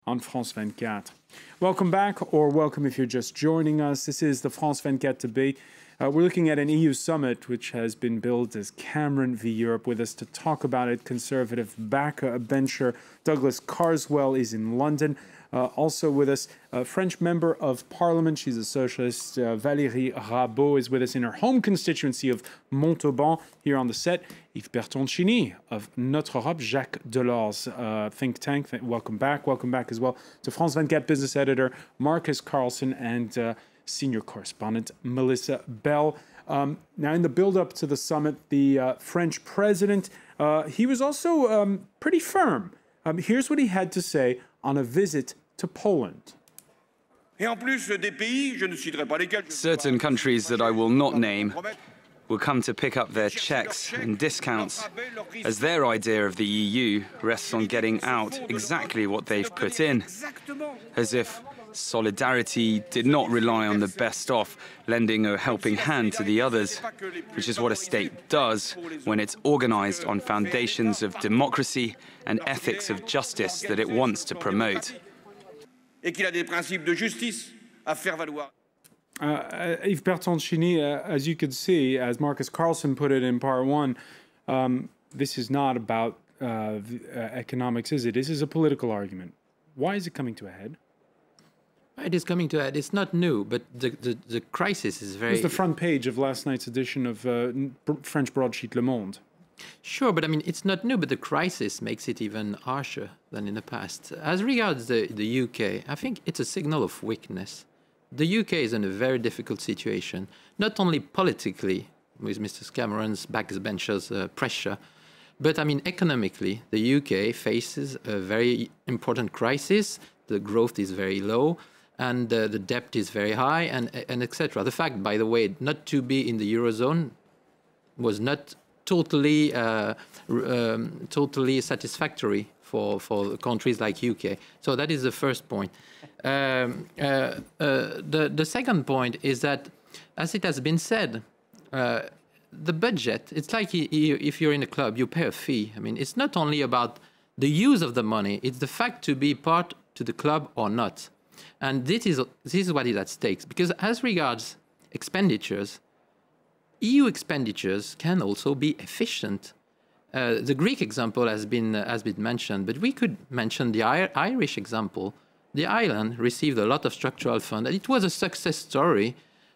on France 24. Welcome back, or welcome if you're just joining us. This is the France 24 debate. We're looking at an EU summit which has been billed as Cameron v. Europe. With us to talk about it, Conservative backbencher Douglas Carswell is in London. Also with us, a French member of parliament. She's a socialist. Valérie Rabault is with us in her home constituency of Montauban. Here on the set, Yves Bertoncini of Notre Europe, Jacques Delors' think tank. Welcome back. Welcome back as well to France 24 business editor Marcus Carlson and senior correspondent Melissa Bell. Now, in the build-up to the summit, the French president, he was also pretty firm. Here's what he had to say on a visit to Poland. Certain countries that I will not name will come to pick up their checks and discounts, as their idea of the EU rests on getting out exactly what they've put in, as if solidarity did not rely on the best off lending a helping hand to the others, which is what a state does when it's organized on foundations of democracy and ethics of justice that it wants to promote. Yves Bertoncini, as you could see, as Marcus Carlson put it in part one, this is not about economics, is it? This is a political argument. Why is it coming to a head? It is coming to a head. It's not new, but the crisis is very... It's the front page of last night's edition of French broadsheet Le Monde. Sure, but I mean, it's not new, but the crisis makes it even harsher than in the past. As regards the UK, I think it's a signal of weakness. The UK is in a very difficult situation, not only politically, with Mr. Cameron's backbenchers' pressure, but I mean, economically, the UK faces a very important crisis. The growth is very low, and the debt is very high, and etc. The fact, by the way, not to be in the Eurozone was not totally satisfactory for countries like UK. So that is the first point. The second point is that, as it has been said, the budget, it's like if you're in a club, you pay a fee. I mean, it's not only about the use of the money, it's the fact to be part to the club or not. And this is what is at stake. Because as regards expenditures, EU expenditures can also be efficient. The Greek example has been mentioned, but we could mention the Irish example. The island received a lot of structural funds, and it was a success story.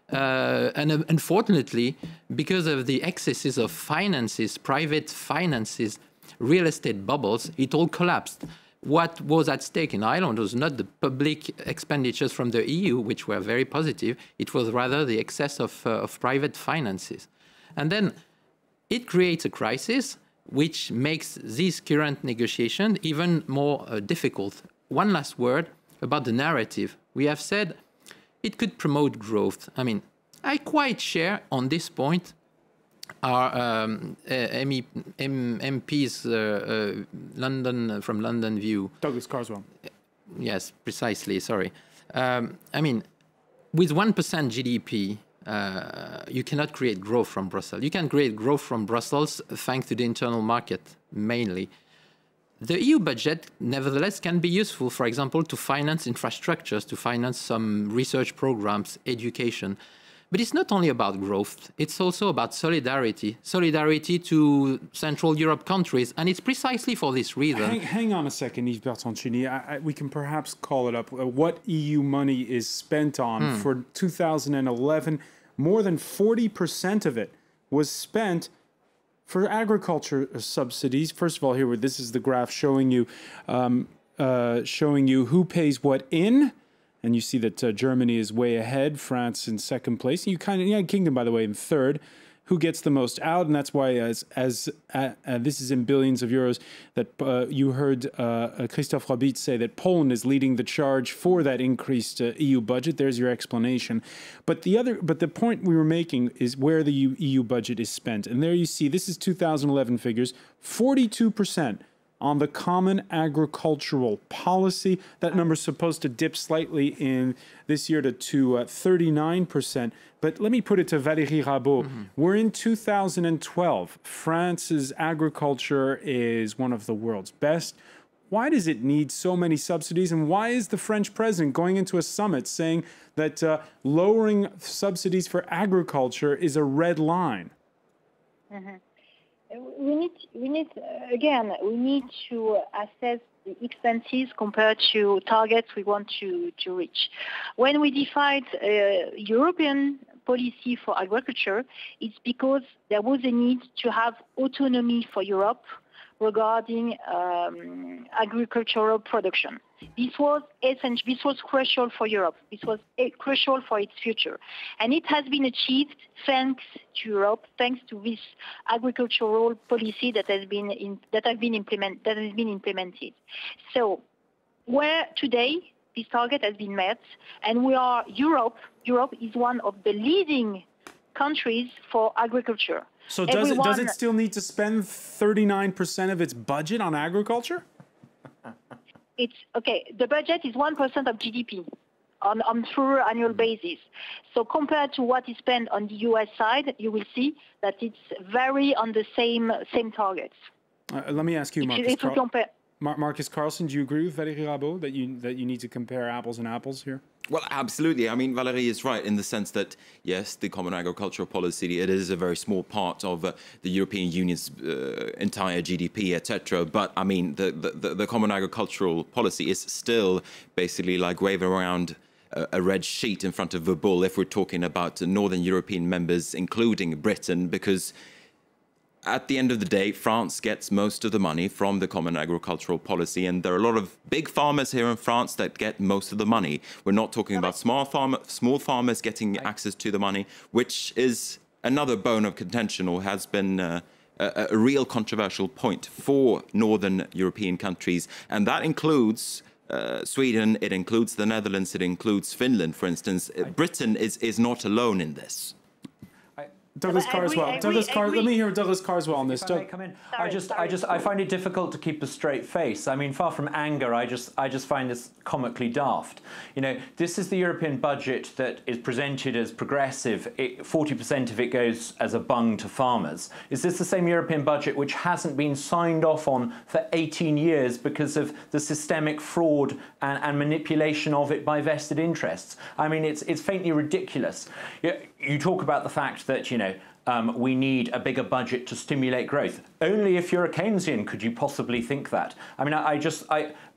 And unfortunately, because of the excesses of finances, private finances, real estate bubbles, it all collapsed. What was at stake in Ireland was not the public expenditures from the EU, which were very positive. It was rather the excess of private finances. And then it creates a crisis which makes this current negotiation even more difficult. One last word about the narrative. We have said it could promote growth. I mean, I quite share on this point our MP's from London view. Douglas Carswell. Yes, precisely, sorry. I mean, with 1% GDP, you cannot create growth from Brussels. You can create growth from Brussels thanks to the internal market, mainly. The EU budget, nevertheless, can be useful, for example, to finance infrastructures, to finance some research programs, education. But it's not only about growth, it's also about solidarity to Central Europe countries, and it's precisely for this reason. Hang on a second, Yves Bertoncini. We can perhaps call it up. What EU money is spent on for 2011, more than 40% of it was spent for agriculture subsidies. First of all, here, this is the graph showing you who pays what in. And you see that Germany is way ahead, France in second place. You United Kingdom, by the way, in third. Who gets the most out? And that's why, as this is in billions of euros, that you heard Christophe Robit say that Poland is leading the charge for that increased EU budget. There's your explanation. But the point we were making is where the EU budget is spent. And there you see, this is 2011 figures, 42%. On the common agricultural policy. That number is supposed to dip slightly in this year to 39%. But let me put it to Valérie Rabault. We're in 2012. France's agriculture is one of the world's best. Why does it need so many subsidies? And why is the French president going into a summit saying that lowering subsidies for agriculture is a red line? We need to assess the expenses compared to targets we want to reach. When we defined European policy for agriculture, it's because there was a need to have autonomy for Europe regarding agricultural production. This was essential. This was crucial for Europe. This was crucial for its future, and it has been achieved thanks to Europe, thanks to this agricultural policy that has been implemented. So, where today this target has been met, and we are Europe. Europe is one of the leading countries for agriculture. So does it still need to spend 39% of its budget on agriculture? It's okay. The budget is 1% of GDP on through annual basis. So compared to what is spent on the US side, you will see that it's very on the same targets. Let me ask you, Marcus Carlson, do you agree with Valérie Rabault that you need to compare apples and apples here? Well, absolutely. I mean, Valérie is right in the sense that, yes, the Common Agricultural Policy, it is a very small part of the European Union's entire GDP, etc. But, I mean, the Common Agricultural Policy is still basically like waving around a red sheet in front of a bull if we're talking about Northern European members, including Britain, because at the end of the day, France gets most of the money from the Common Agricultural Policy, and there are a lot of big farmers here in France that get most of the money. We're not talking about small farmers getting access to the money, which is another bone of contention, or has been a real controversial point for Northern European countries, and that includes Sweden, it includes the Netherlands, it includes Finland, for instance. Britain is not alone in this. Douglas Carswell. Let me hear Douglas Carswell on this. If I may come in. I find it difficult to keep a straight face. I mean, far from anger, I just find this comically daft. You know, this is the European budget that is presented as progressive. 40% of it goes as a bung to farmers. Is this the same European budget which hasn't been signed off on for 18 years because of the systemic fraud and manipulation of it by vested interests? I mean, it's faintly ridiculous. You talk about the fact that, you know, we need a bigger budget to stimulate growth. Only if you're a Keynesian could you possibly think that. I mean,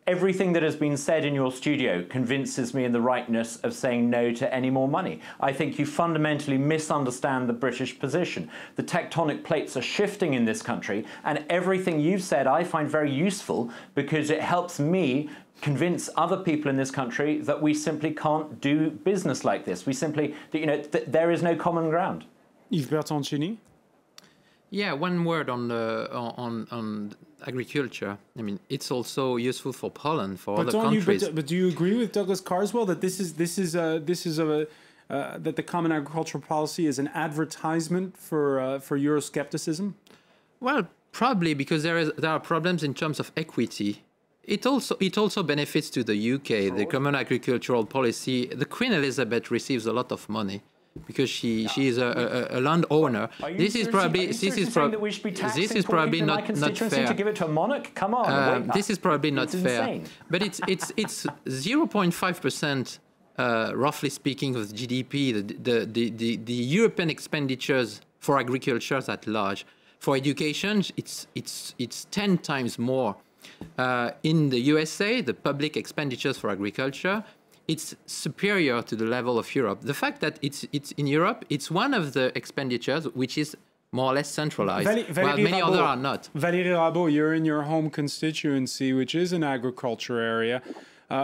everything that has been said in your studio convinces me in the rightness of saying no to any more money. I think you fundamentally misunderstand the British position. The tectonic plates are shifting in this country, and everything you've said I find very useful because it helps me convince other people in this country that we simply can't do business like this. We simply, you know, there is no common ground. Yves Bertoncini? Yeah, one word on agriculture. I mean, it's also useful for Poland, for other countries. But do you agree with Douglas Carswell that that the Common Agricultural Policy is an advertisement for Euroscepticism? Well, probably because there are problems in terms of equity. It also benefits to the UK, the Common Agricultural Policy. The Queen Elizabeth receives a lot of money because she is a landowner. This is probably not fair. To give it to a monarch? Come on, this is probably not fair. Insane. But it's 0.5%, roughly speaking, of GDP. The European expenditures for agriculture at large. For education, it's 10 times more. In the USA, the public expenditures for agriculture, it's superior to the level of Europe. The fact that it's in Europe, it's one of the expenditures which is more or less centralized, while many others are not. Valérie Rabault, you're in your home constituency, which is an agriculture area.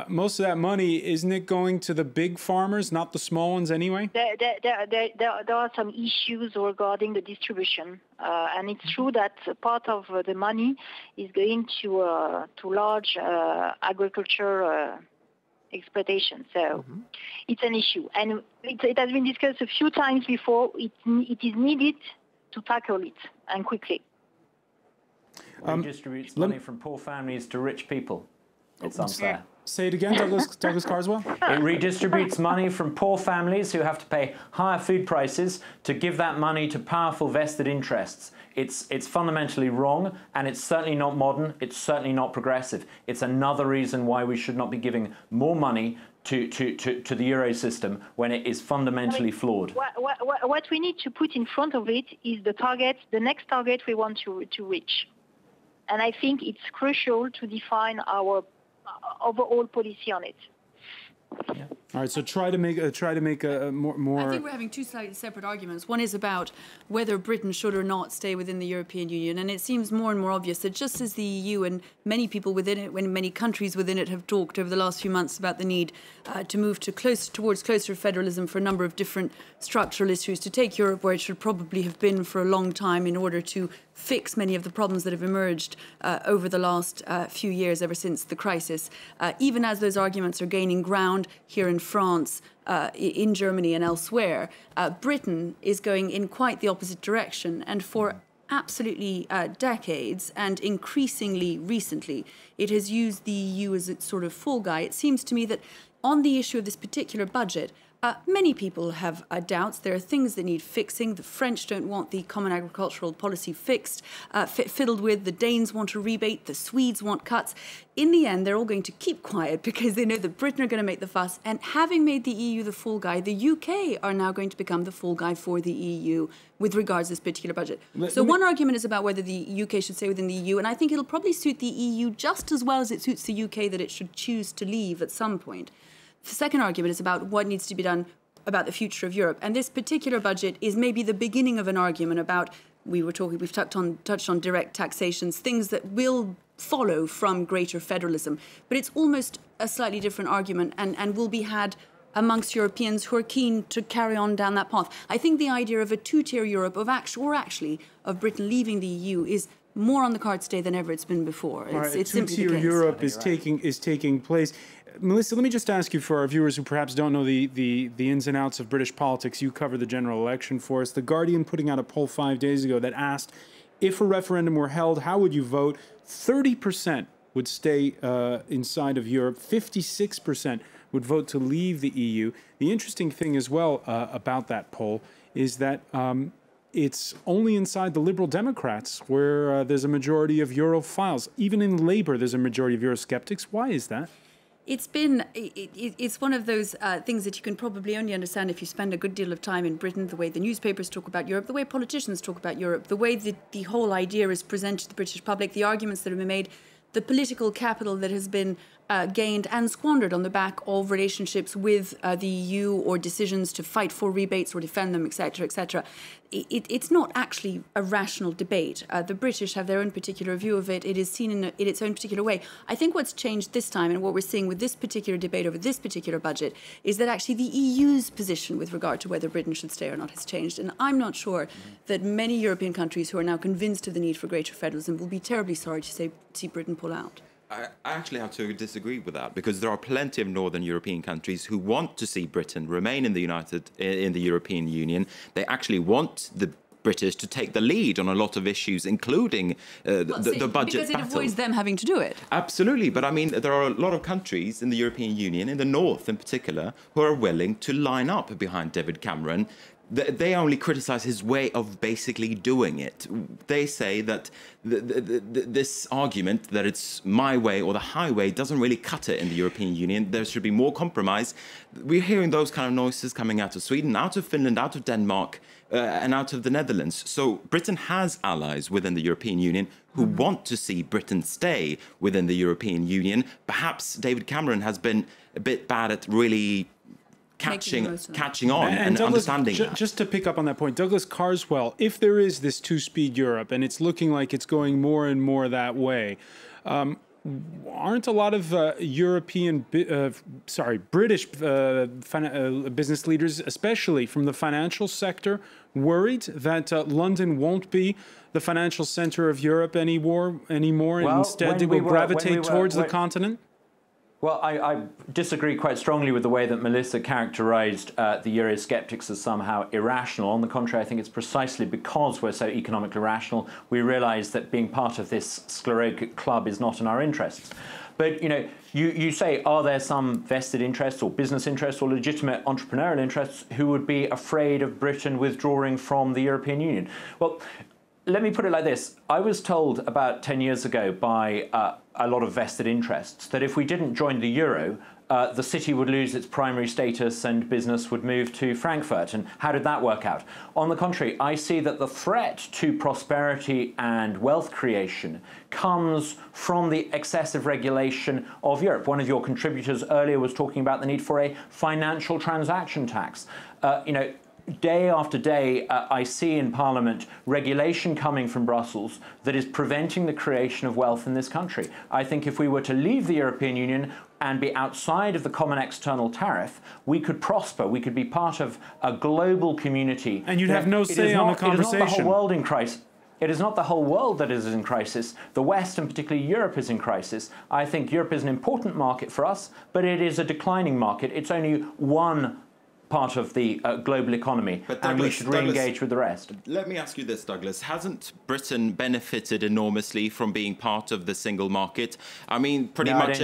Most of that money, isn't it going to the big farmers, not the small ones anyway? There are some issues regarding the distribution. And it's true that part of the money is going to large agriculture exploitation. So it's an issue. And it has been discussed a few times before. It is needed to tackle it, and quickly. Who distributes money from poor families to rich people? It's unfair. Say it again, Douglas Carswell. It redistributes money from poor families who have to pay higher food prices to give that money to powerful vested interests. It's fundamentally wrong, and it's certainly not modern. It's certainly not progressive. It's another reason why we should not be giving more money to the euro system when it is fundamentally flawed. What we need to put in front of it is the target, the next target we want to reach. And I think it's crucial to define our overall policy on it. Yeah. All right, so try to make a more. I think we're having two slightly separate arguments. One is about whether Britain should or not stay within the European Union, and it seems more and more obvious that just as the EU and many people within it, when many countries within it have talked over the last few months about the need to move towards closer federalism for a number of different structural issues, to take Europe where it should probably have been for a long time in order to fix many of the problems that have emerged over the last few years, ever since the crisis. Even as those arguments are gaining ground here in France, in Germany and elsewhere, Britain is going in quite the opposite direction. And for absolutely decades, and increasingly recently, it has used the EU as its sort of fall guy. It seems to me that on the issue of this particular budget, many people have doubts. There are things that need fixing. The French don't want the common agricultural policy fiddled with. The Danes want a rebate. The Swedes want cuts. In the end, they're all going to keep quiet because they know that Britain are going to make the fuss. And having made the EU the fall guy, the UK are now going to become the fall guy for the EU with regards to this particular budget. So one argument is about whether the UK should stay within the EU, and I think it'll probably suit the EU just as well as it suits the UK that it should choose to leave at some point. The second argument is about what needs to be done about the future of Europe. And this particular budget is maybe the beginning of an argument about, we've touched on direct taxations, things that will follow from greater federalism. But it's almost a slightly different argument and will be had amongst Europeans who are keen to carry on down that path. I think the idea of a two-tier Europe, of Britain leaving the EU, is more on the cards today than ever it's been before. It's simply the case. Two-tier Europe is taking place. Melissa, let me just ask you, for our viewers who perhaps don't know the ins and outs of British politics, you cover the general election for us. The Guardian putting out a poll 5 days ago that asked, if a referendum were held, how would you vote? 30% would stay inside of Europe. 56% would vote to leave the EU. The interesting thing as well about that poll is that it's only inside the Liberal Democrats where there's a majority of Europhiles. Even in Labour, there's a majority of Eurosceptics. Why is that? It's one of those things that you can probably only understand if you spend a good deal of time in Britain, the way the newspapers talk about Europe, the way politicians talk about Europe, the way the whole idea is presented to the British public, the arguments that have been made, the political capital that has been gained and squandered on the back of relationships with the EU or decisions to fight for rebates or defend them, etc., etc. It's not actually a rational debate. The British have their own particular view of it. It is seen in its own particular way. I think what's changed this time, and what we're seeing with this particular debate over this particular budget, is that actually the EU's position with regard to whether Britain should stay or not has changed. And I'm not sure that many European countries who are now convinced of the need for greater federalism will be terribly sorry to see Britain pull out. I actually have to disagree with that, because there are plenty of Northern European countries who want to see Britain remain in the European Union. They actually want the British to take the lead on a lot of issues, including the budget battle. Because it avoids them having to do it. Absolutely. But I mean, there are a lot of countries in the European Union, in the north in particular, who are willing to line up behind David Cameron. They only criticize his way of basically doing it. They say that this argument that it's my way or the highway doesn't really cut it in the European Union. There should be more compromise. We're hearing those kind of noises coming out of Sweden, out of Finland, out of Denmark, and out of the Netherlands. So Britain has allies within the European Union who want to see Britain stay within the European Union. Perhaps David Cameron has been a bit bad at really catching on and Douglas, understanding just to pick up on that point, Douglas Carswell, if there is this two-speed Europe and it's looking like it's going more and more that way, aren't a lot of British business leaders, especially from the financial sector, worried that London won't be the financial center of Europe anymore, and instead they will gravitate towards the continent? Well, I disagree quite strongly with the way that Melissa characterized the Eurosceptics as somehow irrational. On the contrary, I think it's precisely because we're so economically rational, we realize that being part of this sclerotic club is not in our interests. But, you know, you say, are there some vested interests or business interests or legitimate entrepreneurial interests who would be afraid of Britain withdrawing from the European Union? Well, let me put it like this. I was told about 10 years ago by a lot of vested interests that if we didn't join the euro, the city would lose its primary status and business would move to Frankfurt. And how did that work out? On the contrary, I see that the threat to prosperity and wealth creation comes from the excessive regulation of Europe. One of your contributors earlier was talking about the need for a financial transaction tax. You know, day after day, I see in Parliament regulation coming from Brussels that is preventing the creation of wealth in this country. I think if we were to leave the European Union and be outside of the common external tariff, we could prosper. We could be part of a global community. And you'd have no say on the conversation. It is not the whole world in crisis. It is not the whole world that is in crisis. The West, and particularly Europe, is in crisis. I think Europe is an important market for us, but it is a declining market. It's only one part of the global economy, but and we should re-engage with the rest. Let me ask you this, Douglas. Hasn't Britain benefited enormously from being part of the single market? I mean, pretty much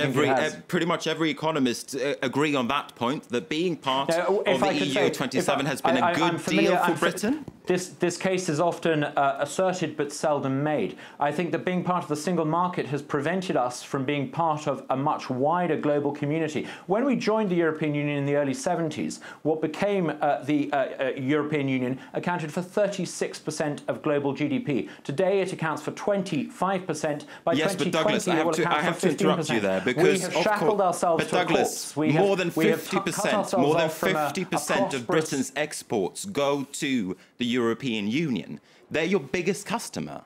every economist agree on that point, that being part of the EU 27 has been a good deal for Britain? This case is often asserted but seldom made. I think that being part of the single market has prevented us from being part of a much wider global community. When we joined the European Union in the early 70s, what became the European Union accounted for 36% of global GDP. Today it accounts for 25%. By 2020 but Douglas, I have to interrupt you there, because we have shackled ourselves to Douglas, more than 50% of Britain's exports go to the European Union. They're your biggest customer.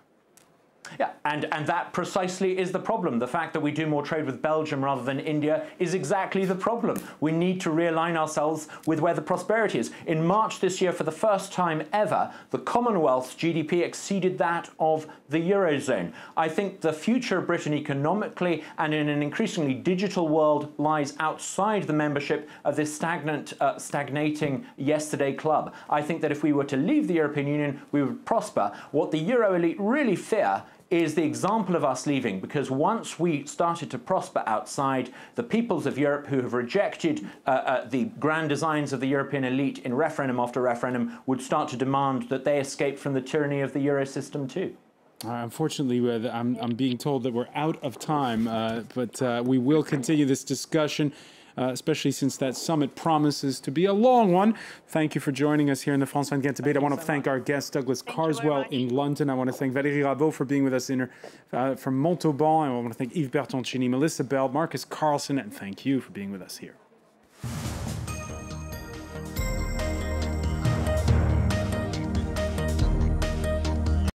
Yeah, and that precisely is the problem. The fact that we do more trade with Belgium rather than India is exactly the problem. We need to realign ourselves with where the prosperity is. In March this year, for the first time ever, the Commonwealth's GDP exceeded that of the Eurozone. I think the future of Britain economically and in an increasingly digital world lies outside the membership of this stagnating yesterday club. I think that if we were to leave the European Union, we would prosper. What the Euro elite really fear is the example of us leaving, because once we started to prosper outside, the peoples of Europe who have rejected the grand designs of the European elite in referendum after referendum would start to demand that they escape from the tyranny of the Euro system too. Unfortunately, I'm being told that we're out of time, but we will continue this discussion, especially since that summit promises to be a long one. Thank you for joining us here in the France 24 debate. I want to thank our guest, Douglas Carswell in London. I want to thank Valérie Rabault for being with us from Montauban. I want to thank Yves Bertoncini, Melissa Bell, Marcus Carlson, and thank you for being with us here.